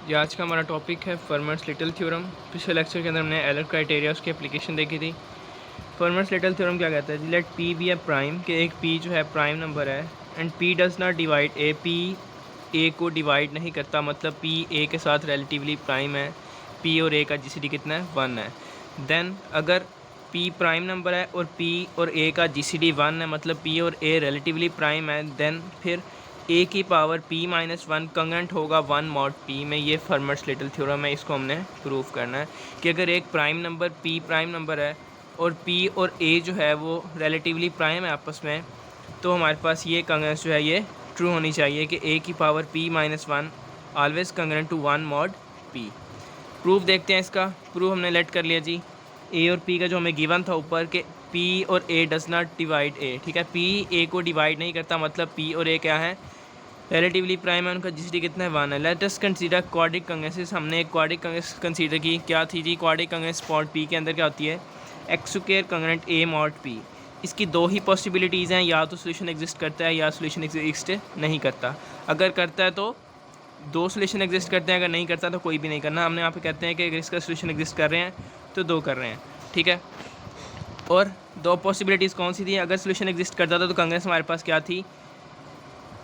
ये आज का हमारा टॉपिक है फर्मर्स लिटिल थ्योरम। पिछले लेक्चर के अंदर हमने एलर क्राइटेरिया उसकी एप्लीकेशन देखी थी। फर्मर्स लिटिल थ्योरम क्या कहता है, लेट पी बी ए प्राइम, कि एक पी जो है प्राइम नंबर है and P does not divide A, P A को डिवाइड नहीं करता, मतलब पी ए के साथ रिलेटिवली प्राइम है। पी और ए का जीसीडी कितना है, 1 है। देन अगर पी प्राइम नंबर है और पी और ए का जीसीडी 1 है, मतलब पी और ए रिलेटिवली प्राइम है, देन फिर ए की पावर p माइनस 1 कंग्रेंट होगा 1 मॉड p में। ये फर्मर्स लिटिल थ्योरम है, इसको हमने प्रूव करना है कि अगर एक prime number p prime number है और p और a जो है वो रिलेटिवली प्राइम है आपस में, तो हमारे पास ये कंग्रेंस जो है ये ट्रू होनी चाहिए कि a की power p minus 1 always congruent to 1 mod p। Proof देखते हैं इसका। प्रूफ हमने लेट कर लिया जी, a और p का जो हमें गिवन था ऊपर कि p और a does not divide a, ठीक है। p a को डिवाइड नहीं करता, मतलब p और a क्या है, रिलेटिवली प्राइम है, उनका जीसीडी कितना है, 1 है। Let us consider quadric congruences. हमने एक क्वाड्रिक कंग्रेस कंसीडर की, क्या थी जी, क्वाड्रिक कंग्रेस मॉड पी के अंदर क्या होती है, X square congruent A mod P. इसकी दो ही पॉसिबिलिटीज़ हैं, या तो सोल्यूशन एग्जिस्ट करता है या सोल्यूशन एग्जिस्ट नहीं करता। अगर करता है तो दो सोल्यूशन एग्जिस्ट करते हैं, अगर नहीं करता तो कोई भी नहीं करना। हमने यहाँ पे कहते हैं कि अगर इसका सोल्यूशन एग्जिस्ट कर रहे हैं तो दो कर रहे हैं, ठीक है। और दो पॉसिबिलिटीज़ कौन सी थी, अगर सोल्यूशन एग्जिस्ट करता था तो कंग्रेस हमारे पास क्या थी,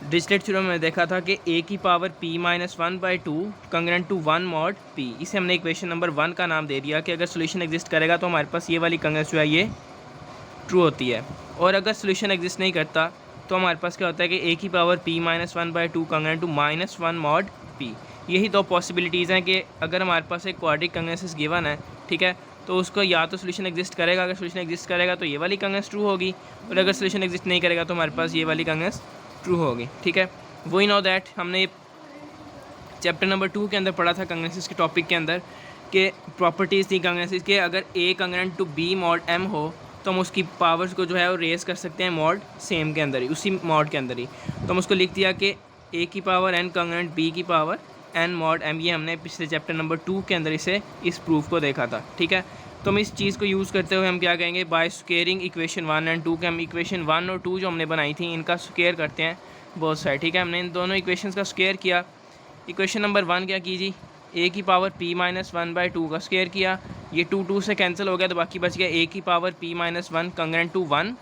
डिरिचलेट थ्योरम में देखा था कि a की power p minus 1/2 congruent to 1 mod p। इसे हमने इक्वेशन नंबर 1 का नाम दे दिया कि अगर सोल्यूशन एग्जिस्ट करेगा तो हमारे पास ये वाली कंग्रेंस जो है ये ट्रू होती है। और अगर सोल्यूशन एग्जिस्ट नहीं करता तो हमारे पास क्या होता है कि a की power p minus 1/2 congruent to -1 mod p। यही दो पॉसिबिलिटीज़ हैं कि अगर हमारे पास एक क्वाड्रिक कंग्रेंस गिवन है, ठीक है, तो उसको या तो सोल्यूशन एग्जिस्ट करेगा, अगर सोल्यूशन एग्जिस्ट करेगा तो ये वाली कंग्रेंस ट्रू होगी, और अगर सोल्यूशन एग्जिस्ट नहीं करेगा तो हमारे पास ये वाली कंग्रेंस ट्रू होगी, ठीक है। वी नो दैट हमने चैप्टर नंबर 2 के अंदर पढ़ा था कंग्रेंसेस के टॉपिक के अंदर कि प्रॉपर्टीज़ थी कंग्रेंसेस के, अगर a congruent to b mod m हो तो हम उसकी पावर्स को जो है वो रेस कर सकते हैं मॉड सेम के अंदर ही, उसी मॉड के अंदर ही। तो हम उसको लिख दिया कि a की पावर n कंग्रेंट b की पावर n मॉड m। ये हमने पिछले चैप्टर नंबर 2 के अंदर इस प्रूफ को देखा था, ठीक है। तो हम इस चीज़ को यूज़ करते हुए हम क्या कहेंगे, बाय स्क्वेयरिंग इक्वेशन 1 एंड 2 के हम इक्वेशन 1 और 2 जो हमने बनाई थी इनका स्क्वेयर करते हैं बोथ साइड, ठीक है। हमने इन दोनों इक्वेशंस का स्क्वेयर किया। इक्वेशन नंबर 1 क्या कीजिए, a की पावर p माइनस 1/2 का स्क्वेयर किया, ये 2 से कैंसिल हो गया तो बाकी बच गया a की power p minus 1 congruent to 1,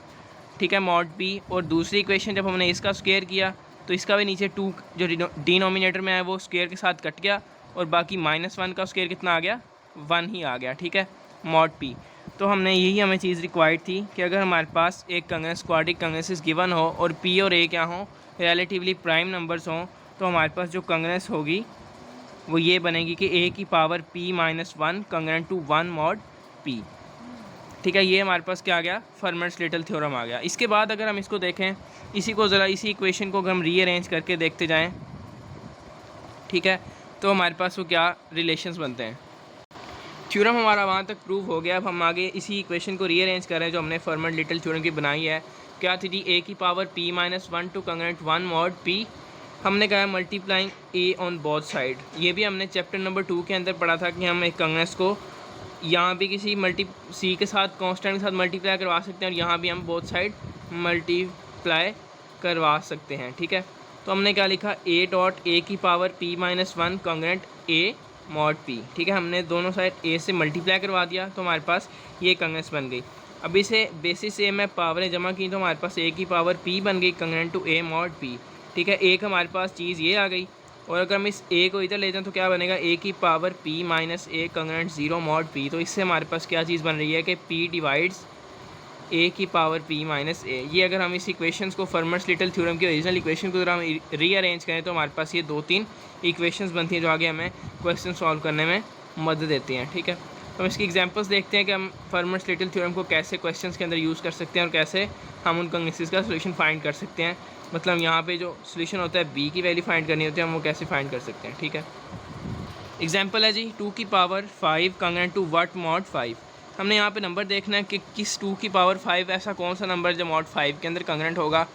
ठीक है, मॉड p। और दूसरी इक्वेशन जब हमने इसका स्क्वेयर किया तो इसका भी नीचे 2 जो डिनोमिनेटर में है वो स्क्वेयर के साथ कट गया, और बाकी -1 का स्क्वेयर कितना आ गया, 1 ही आ गया, ठीक है, मॉड p। तो हमने यही हमें चीज़ रिक्वायर्ड थी कि अगर हमारे पास एक कंग्रेस क्वाड्रिक कंग्रेसेस गिवन हो और p और a क्या हों, रिलेटिवली प्राइम नंबर्स हों, तो हमारे पास जो कंग्रेस होगी वो ये बनेगी कि a की power p minus 1 congruent to 1 mod p, ठीक है। ये हमारे पास क्या आ गया, फर्मर्स लिटिल थ्योरम आ गया। इसके बाद अगर हम इसको देखें, इसी को ज़रा इसी इक्वेशन को अगर हम रीअरेंज करके देखते जाएं, ठीक है, तो हमारे पास वो क्या रिलेशंस बनते हैं। थ्योरम हमारा वहाँ तक प्रूव हो गया। अब हम आगे इसी इक्वेशन को रीअरेंज कर रहे हैं जो हमने फर्मर्स लिटिल थ्योरम की बनाई है। क्या थी जी, a की power p minus 1 to congruent 1 mod p। हमने कहा multiplying a on both side. ये भी हमने चैप्टर नंबर 2 के अंदर पढ़ा था कि हम एक कंग्रेस को यहाँ भी किसी c के साथ कांस्टेंट के साथ मल्टीप्लाई करवा सकते हैं, और यहाँ भी हम बोथ साइड मल्टीप्लाई करवा सकते हैं, ठीक है। तो हमने क्या लिखा, a की power p minus 1 congruent a mod p, ठीक है। हमने दोनों साइड a से मल्टीप्लाई करवा दिया तो हमारे पास ये कंग्रेस बन गई। अब इसे बेसिस से मैं पावरें जमा की तो हमारे पास a की पावर p बन गई congruent to a mod p, ठीक है। एक हमारे पास चीज़ ये आ गई, और अगर हम इस a को इधर ले जाएं तो क्या बनेगा, a की power p minus a congruent 0 mod p। तो इससे हमारे पास क्या चीज़ बन रही है कि p डिवाइड्स a की पावर p माइनस a। ये अगर हम इस इक्वेशंस को फर्मर्स लिटिल थ्योरम की ओरिजिनल इक्वेशन को अगर हम रीअरेंज करें तो हमारे पास ये 2-3 इक्वेशंस बनती हैं जो आगे हमें क्वेश्चन सॉल्व करने में मदद देती हैं, ठीक है। तो हम इसकी एग्जांपल्स देखते हैं कि हम फर्मर्स लिटिल थ्योरम को कैसे क्वेश्चंस के अंदर यूज़ कर सकते हैं और कैसे हम उन कंग्रेसेस का सोल्यूशन फाइंड कर सकते हैं। मतलब यहाँ पे जो सोल्यूशन होता है b की वैल्यू फाइंड करनी होती है, हम वो कैसे फाइंड कर सकते हैं, ठीक है। एग्जाम्पल है जी, 2 की power 5 congruent to what mod 5। हमने यहाँ पे नंबर देखना है कि किस 2 की पावर 5 ऐसा कौन सा नंबर जो मॉड 5 के अंदर कंग्रेंट होगा।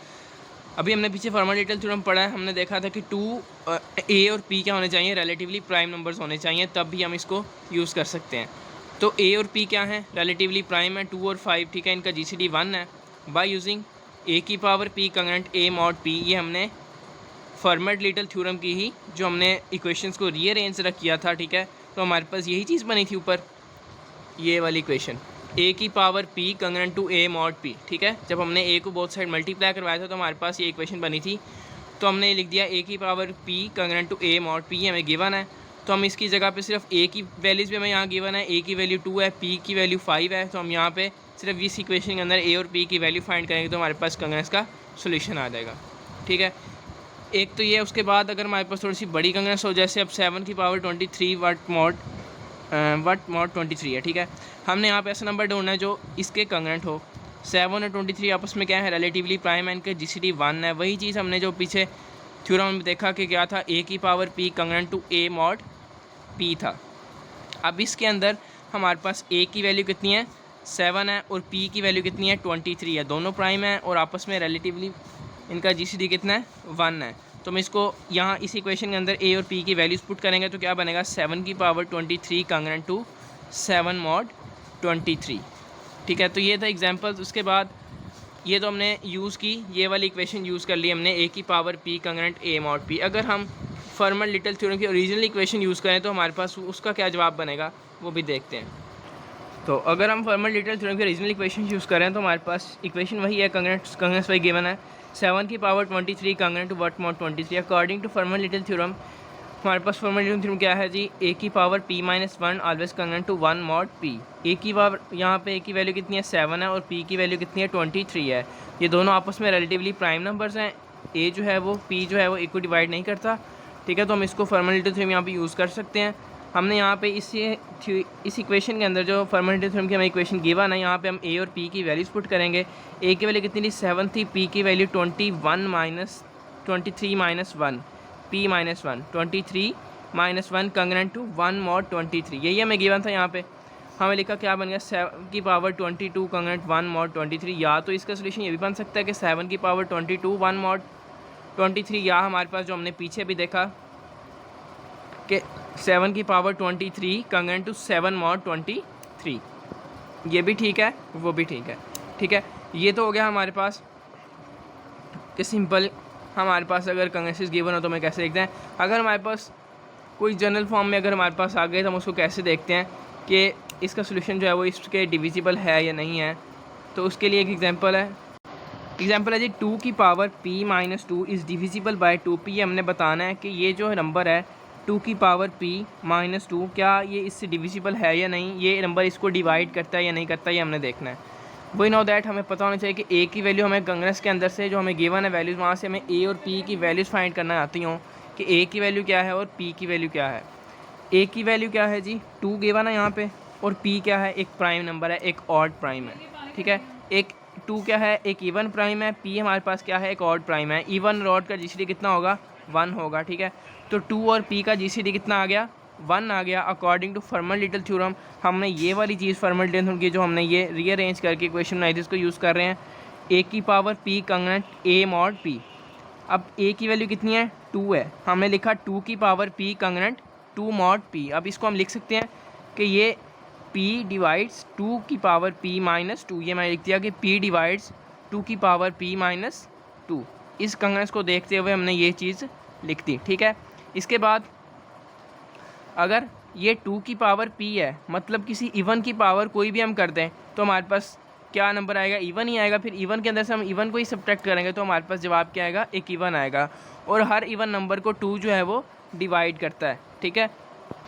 अभी हमने पीछे फर्मर्स लिटिल थ्योरम पढ़ा है, हमने देखा था कि 2 a और p क्या होने चाहिए, रिलेटिवली प्राइम नंबर्स होने चाहिए, तब भी हम इसको यूज़ कर सकते हैं। तो a और p क्या है, रिलेटिवली प्राइम है, 2 और 5, ठीक है, इनका जीसीडी 1 है। बाय यूजिंग a की power p congruent a mod p, ये हमने फर्मेट लिटल थ्योरम की ही जो हमने इक्वेशंस को रीअरेंज रख किया था, ठीक है। तो हमारे पास यही चीज़ बनी थी ऊपर, ये वाली इक्वेशन ए की power p congruent to a mod p, ठीक है। जब हमने ए को बोथ साइड मल्टीप्लाई करवाया था तो हमारे पास ये इक्वेशन बनी थी। तो हमने लिख दिया ए की power p congruent to a mod p हमें गिवन है, तो हम इसकी जगह पे सिर्फ ए की वैल्यूज़ भी हमें यहाँ गिवन है, ए की वैल्यू 2 है, पी की वैल्यू 5 है। तो हम यहाँ पे सिर्फ इस इक्वेशन के अंदर ए और पी की वैल्यू फाइंड करेंगे तो हमारे पास कंग्रेंस का सोल्यूशन आ जाएगा, ठीक है। एक तो ये, उसके बाद अगर हमारे पास थोड़ी सी बड़ी कंग्रेंस हो, जैसे अब 7 की पावर 23 वट मॉड 23 है, ठीक है। हमने यहाँ पे ऐसा नंबर ढूंढना है जो इसके कंग्रेंट हो। 7 और 23 आपस में क्या है, रिलेटिवली प्राइम है, इनके जीसीडी 1 है। वही चीज़ हमने जो पीछे थ्योरम में देखा कि क्या था, ए की power p congruent to a mod p था। अब इसके अंदर हमारे पास ए की वैल्यू कितनी है, 7 है, और पी की वैल्यू कितनी है, 23 है। दोनों प्राइम है और आपस में रिलेटिवली इनका जीसीडी कितना है, 1 है। तो हम इसको यहाँ इस इक्वेशन के अंदर ए और पी की वैल्यूज़ पुट करेंगे तो क्या बनेगा, 7 की पावर 23 कंग्रेंट टू 7 मॉड 23, ठीक है। तो ये था एग्जांपल्स। उसके बाद ये तो हमने यूज़ की, ये वाली इक्वेशन यूज़ कर ली हमने, ए की power p congruent A mod P. अगर हम फर्मेट लिटल थ्योरम की ओरिजिनल इक्वेशन यूज़ करें तो हमारे पास उसका क्या जवाब बनेगा वो भी देखते हैं। तो अगर हम फर्मेट लिटल थ्योरम की ओरिजिनल इक्वेशन यूज़ करें तो हमारे पास इक्वेशन वही है, कंग्रेंस वही गिवन है, 7 की power 23 congruent to what mod 23। According to Fermat little theorem हमारे पास फर्मेट लिटल थ्योरम क्या है जी, ए की power p - 1 always congruent to 1 mod p। A की पावर यहाँ पे ए की वैल्यू कितनी है, 7 है, और p की वैल्यू कितनी है, 23 है। ये दोनों आपस में रिलेटिवली प्राइम नंबर्स हैं। ए जो है वो p जो है वो ए को डिवाइड नहीं करता, ठीक है। तो हम इसको फर्मेट लिटल थ्योरम यहाँ पे यूज़ कर सकते हैं। हमने यहाँ पे इस इक्वेशन के अंदर जो फर्मेट लिटल थ्योरम की हमें इक्वेशन गिवन है, यहाँ पे हम ए और पी की वैल्यूज़ पुट करेंगे। ए की वैल्यू कितनी थी, 7 थी, पी की value 23 - 1, p - 1 23 - 1 congruent to 1 mod 23, यही हमें गिवन था। यहाँ पे हमें लिखा क्या बन गया, 7 की पावर 22 कंग्रेंट 1 मॉड 23। या तो इसका सोल्यूशन ये भी बन सकता है कि 7 की पावर 22 1 मॉड 23, या हमारे पास जो हमने पीछे भी देखा कि 7 की पावर 23 कंग्रेंट टू 7 मॉड 23, ये भी ठीक है, वो भी ठीक है, ठीक है। ये तो हो गया हमारे पास कि सिंपल हमारे पास अगर कंग्रेंसेस गिवन हो तो हमें कैसे देखते हैं। अगर हमारे पास कोई जनरल फॉर्म में अगर हमारे पास आ गए तो हम उसको कैसे देखते हैं कि इसका सोल्यूशन जो है वो इसके डिविजिबल है या नहीं है। तो उसके लिए एक एग्जांपल है जी, 2 की power p - 2 is divisible by 2p। ये हमने बताना है कि ये जो नंबर है 2 की पावर p - 2 क्या ये इससे डिविजिबल है या नहीं, ये नंबर इसको डिवाइड करता है या नहीं करता, ये हमने देखना है। वी नो दैट हमें पता होना चाहिए कि ए की वैल्यू हमें कंग्रेस के अंदर से जो हमें गिवन है वैल्यूज़, वहाँ से हमें ए और पी की वैल्यूज़ फाइंड करना आती हों कि ए की वैल्यू क्या है और पी की वैल्यू क्या है। ए की वैल्यू क्या है जी, 2 गिवन है यहाँ पे, और पी क्या है, एक प्राइम नंबर है, एक ऑड प्राइम है, ठीक है। एक 2 क्या है, एक इवन प्राइम है, पी हमारे पास क्या है, एक ऑड प्राइम है। इवन और ऑड का जीसीडी कितना होगा, 1 होगा, ठीक है। तो 2 और पी का जीसीडी कितना आ गया, 1 आ गया। According to Fermat little theorem हमने ये वाली चीज़ फर्मेट लिटल थ्योरम की जो हमने ये रीअरेंज करके इक्वेशन बनाई थी इसको यूज़ कर रहे हैं, ए की power p congruent A mod P. अब ए की वैल्यू कितनी है, 2 है, हमने लिखा 2 की power p congruent 2 mod P. अब इसको हम लिख सकते हैं कि ये p डिवाइड्स 2 की पावर p - 2, ये मैंने लिख दिया कि p डिवाइड्स 2 की पावर p - 2। इस कंग्रेंस को देखते हुए हमने ये चीज़ लिख दी, ठीक है। इसके बाद अगर ये 2 की पावर p है, मतलब किसी इवन की पावर कोई भी हम कर दें तो हमारे पास क्या नंबर आएगा, इवन ही आएगा। फिर इवन के अंदर से हम इवन को ही सब्ट्रैक्ट करेंगे तो हमारे पास जवाब क्या आएगा, एक इवन आएगा। और हर इवन नंबर को 2 जो है वो डिवाइड करता है, ठीक है।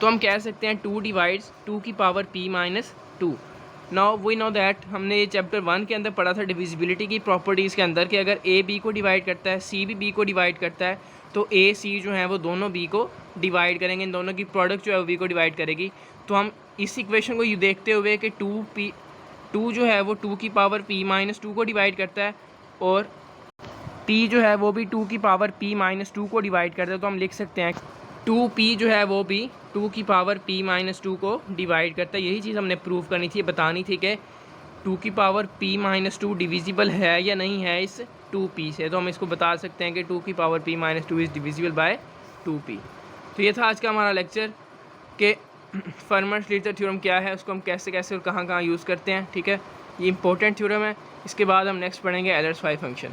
तो हम कह सकते हैं 2 डिवाइड्स 2 की power p - 2। Now we know that हमने ये चैप्टर 1 के अंदर पढ़ा था डिविजिबिलिटी की प्रॉपर्टीज़ के अंदर कि अगर a b को डिवाइड करता है, c भी b को डिवाइड करता है, तो a c जो है वो दोनों b को डिवाइड करेंगे, इन दोनों की प्रोडक्ट जो है वो b को डिवाइड करेगी। तो हम इस इक्वेशन को ये देखते हुए कि 2 जो है वो 2 की पावर p - 2 को डिवाइड करता है और p जो है वो भी 2 की पावर p - 2 को डिवाइड करता है, तो हम लिख सकते हैं 2p जो है वो भी 2 की पावर p - 2 को डिवाइड करता है। यही चीज़ हमने प्रूव करनी थी, बतानी थी कि 2 की पावर p - 2 डिविजिबल है या नहीं है इस 2p से। तो हम इसको बता सकते हैं कि 2 की power p - 2 is divisible by 2p। तो ये था आज का हमारा लेक्चर कि फर्मेट लिटल थ्योरम क्या है, उसको हम कैसे कैसे और कहाँ कहाँ यूज़ करते हैं, ठीक है। ये इंपॉर्टेंट थ्योरम है। इसके बाद हम नेक्स्ट पढ़ेंगे एलर्स फाई फंक्शन।